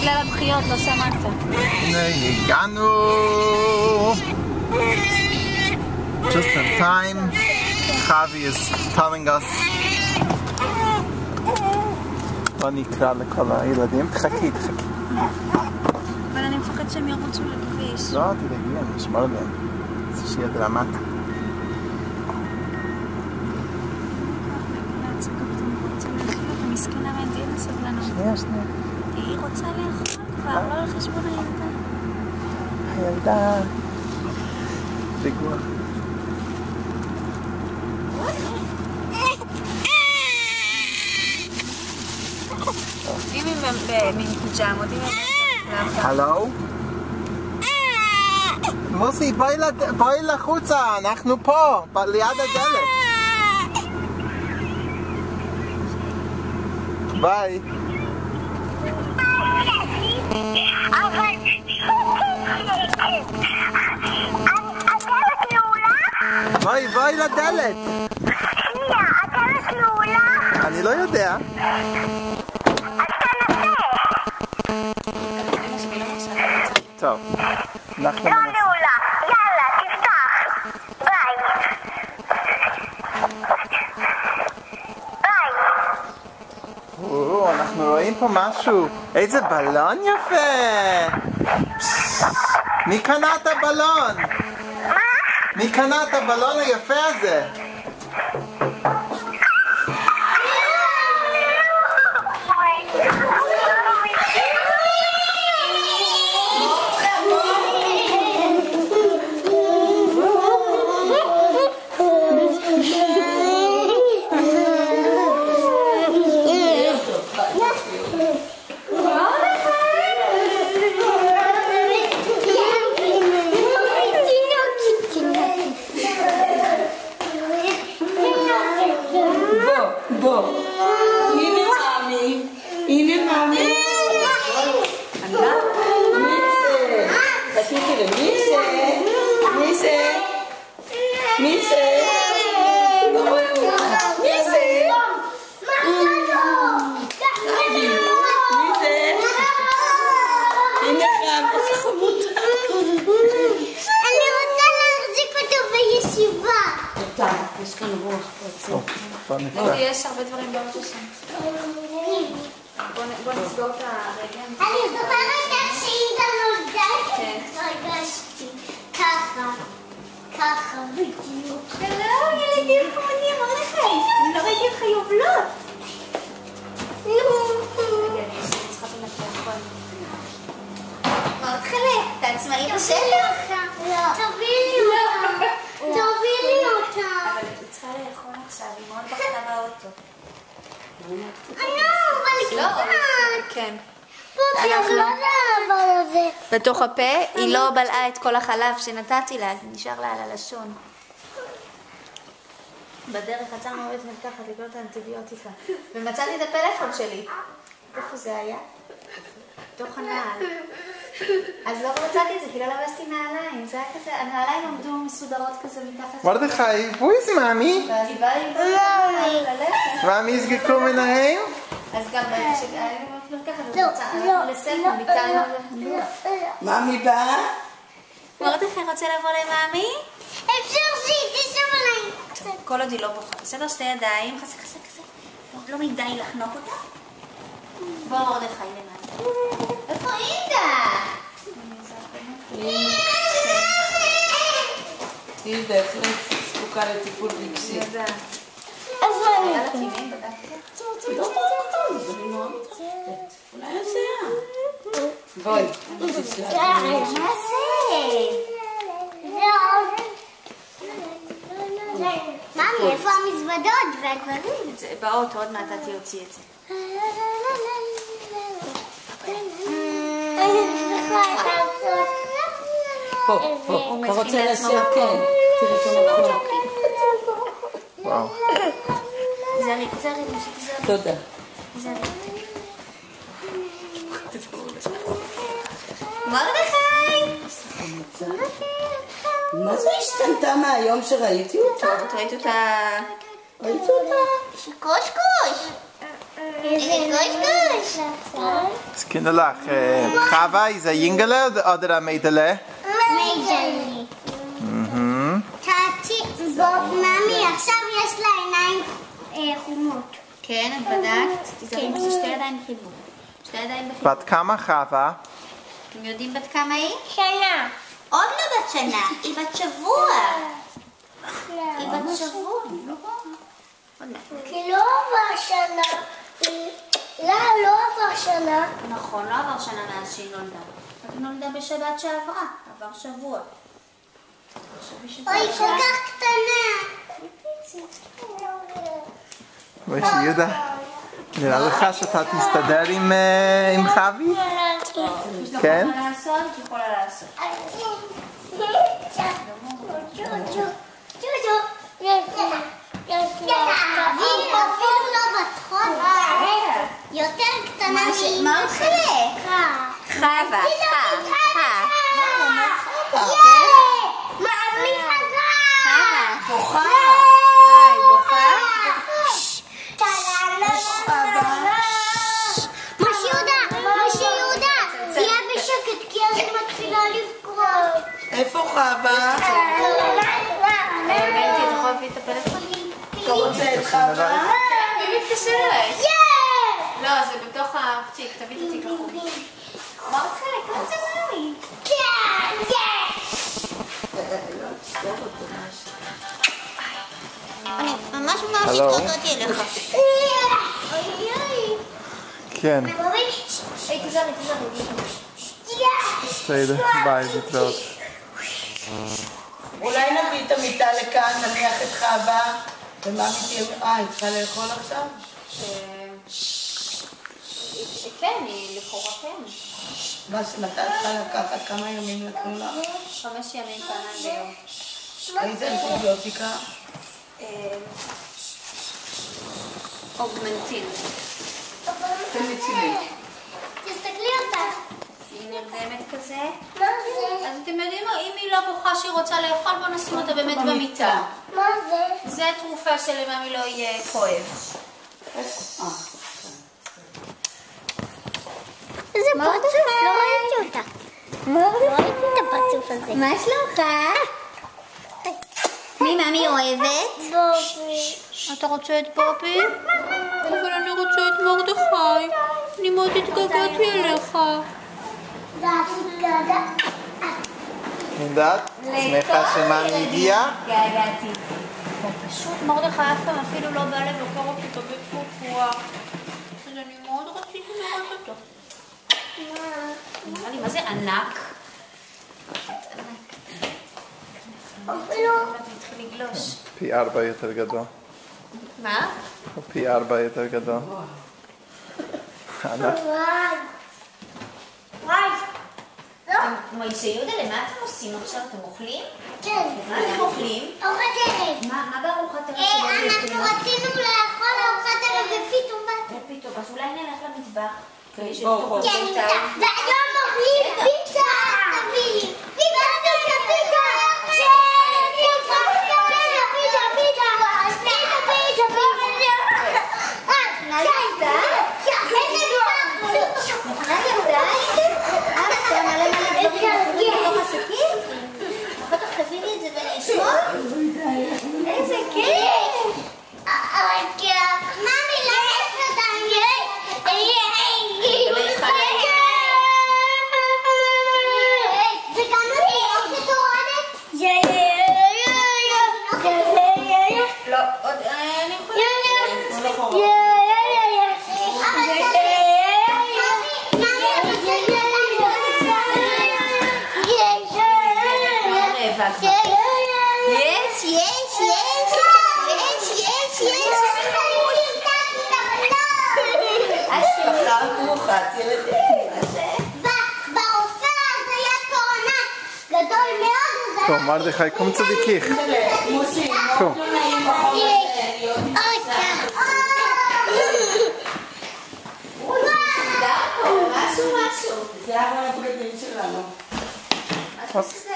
בגלל הבחיות, לא שמעת. הנה הגענו. Just in time. Javi is telling us. בוא נקרא לכל הילדים. תחכי. אבל אני מפחד שהם ירוצו לכביש. לא, תדאגי, אני אשמור עליהם. זה שיהיה דרמטי. מסכנה ואין לסבלנות. שנייה. היא רוצה לאכול כבר, לא על חשבון הילדה. הילדה. פיגוע. אם הם מפיג'מות, אם הם... הלו? מוסי, בואי לחוצה, אנחנו פה, ליד הדלת. ביי. אבל... הדלת נעולה? בואי לדלת. שנייה, הדלת נעולה? אני לא יודע. טוב, אנחנו... לא נעולה, יאללה, תפתח. ביי. אנחנו רואים פה משהו. איזה בלון יפה. מי קנה את הבלון? מה? מי קנה את הבלון היפה הזה? יש כאן רוח פה. יש הרבה דברים באוטו שם. בוא נסגור את הרגע. אני זוכרת איך שאימא נולדת. הרגשתי ככה בדיוק. שלום ילדים חמודים, מרדכי. אני לא ראיתי אותך יובלות. מרדכי, אתה עצמאי בשטח? תובילי אותה. אבל היא צריכה לאכול עכשיו, היא מאוד בחלה באוטו. אבל כן. פופי, אבל לא לעבור לזה. בתוך הפה, היא לא בלעה את כל החלב שנתתי לה, אז נשאר לה על הלשון. בדרך עצרנו בבית מרקחת לקנות את האנטיביוטיקה, ומצאתי את הפלאפון שלי. איפה זה היה? בתוך הנעל. אז לא מצאתי את זה, כי לא לבשתי נעליים. זה היה כזה, הנעליים עמדו מסודרות כזה מתחת. מרדכי, who is mommy? ואני באה עם ללכת. Mommy is gekommen daheim? אז גם כשהיינו בבית מרקחת, אז לסלמה ביטלנו. מאמי באה? מרדכי רוצה לבוא למאמי? אפשר שהיא תשב עליי. כל עוד היא לא בוכה. בסדר, שתי ידיים, כזה. לא מדי לחנוק אותה. בוא מרדכי למאמי. איפה אינדה? היא בהחלט זקוקה לטיפול רגשי. איפה אני? לא טוב, זה מאוד מתחתת. אולי הזיה. בואי. מה זה? מאמי, איפה המזוודות והדברים? באוטו, עוד מעט אתה תוציא את זה. פה, אתה רוצה לשיר? כן. תראי כמה פה. וואו. זרי. תודה. מרדכי! מה זה השתנתה מהיום שראיתי אותה? טוב, את ראית אותה... ראיתי אותה. קושקוש. אז קינדלך, חווה, is a Jingele oder a Mädele? מיידלי. תעצי, מאמי, עכשיו יש לה עיניים חומות. כן, את בדקת? תזכרי ששתי ידיים חיבור. שתי ידיים בחיבור. בת כמה חווה? אתם יודעים בת כמה היא? שנה. עוד לא בת שנה, היא בת שבוע. היא בת שבוע. עוד מעט. כי לא עבר שנה. לא עבר שנה. נכון, לא עבר שנה מאז שהיא נולדה. היא נולדה בשבת שעברה, עבר שבוע. אוי, כל כך קטנה. בואי שיהודה, נראה לך שאתה תסתדר עם חווי? כן? יכולה לעשות? יכולה לעשות. היא אפילו לא בת חודש. יותר קטנה מה הוא חלק? חווה, מאמי חזר! בוכה? היא בוכה? משה יהודה, תהיה בשקט כי אז היא מתחילה לבכות. איפה חווה? בנתי, אתה יכול להביא את הפלאפון? אתה רוצה את חווה? מי מתקשר אליי? לא, זה בתוך התיק, תביא את התיק לחוג. מה הוא חלק? מה זה מאמי? אני ממש הלו? התקוטטתי אליך. כן. היי, תזרי. בסדר, ביי, להתראות. אולי נביא את המיטה לכאן, נניח את חווה, ומה תהיה... היא צריכה לאכול עכשיו? כן, היא לכאורה כן. מה שמתה צריכה לקחת? כמה ימים לקחו לך? 5 ימים פעמיים ביום. איזה אנטיביוטיקה? אוגמנטין. פניצילין. תסתכלי אותה. היא נרדמת כזה. מה זה? אז אתם יודעים מה? אם היא לא בוכה שהיא רוצה לאכול, בוא נשים אותה באמת במיטה. מה זה? זה התרופה שלמאמי לא יהיה כואב. איזה פרצוף? לא ראיתי אותה. לא ראיתי את הפרצוף הזה. מה שלומך? מי מאמי אוהבת? בובי. אתה רוצה את בובי? אבל אני רוצה את מרדכי. אני מאוד התגעגעתי אליך. יודעת? שמחה שמאמי הגיעה? התגעגעתי. פשוט מרדכי אף פעם אפילו לא בא לבקר אותי בבית פופוח. אז אני מאוד רציתי לראות אותו. נראה לי, מה זה ענק? אפילו... התחיל לגלוש. פי 4 יותר גדול. מה? או פי 4 יותר גדול. ענק. מוישה יהודה, למה אתם עושים עכשיו? אתם אוכלים? כן. מה אתם אוכלים? ארוחת ערב. מה בארוחת ערב? אנחנו רצינו לאכול ארוחת ערב ופתאום באת. ופתאום, אז אולי נלך למטבח. בואו. כן, והיום אוכלים פיצה. תביאי לי. פיצה. איזה כיף! מאמי, למה יש זה גם אני, אוכל תורנת? לא, עוד... אני יכולה... ברוכת ילדים. ברופא אז היה קורונה גדול מאוד. טוב, מרדכי, קום צדיקיך. מוסי, קום. לא נעים בחור הזה להיות... משהו. זה היה הבגדים שלנו. הופ.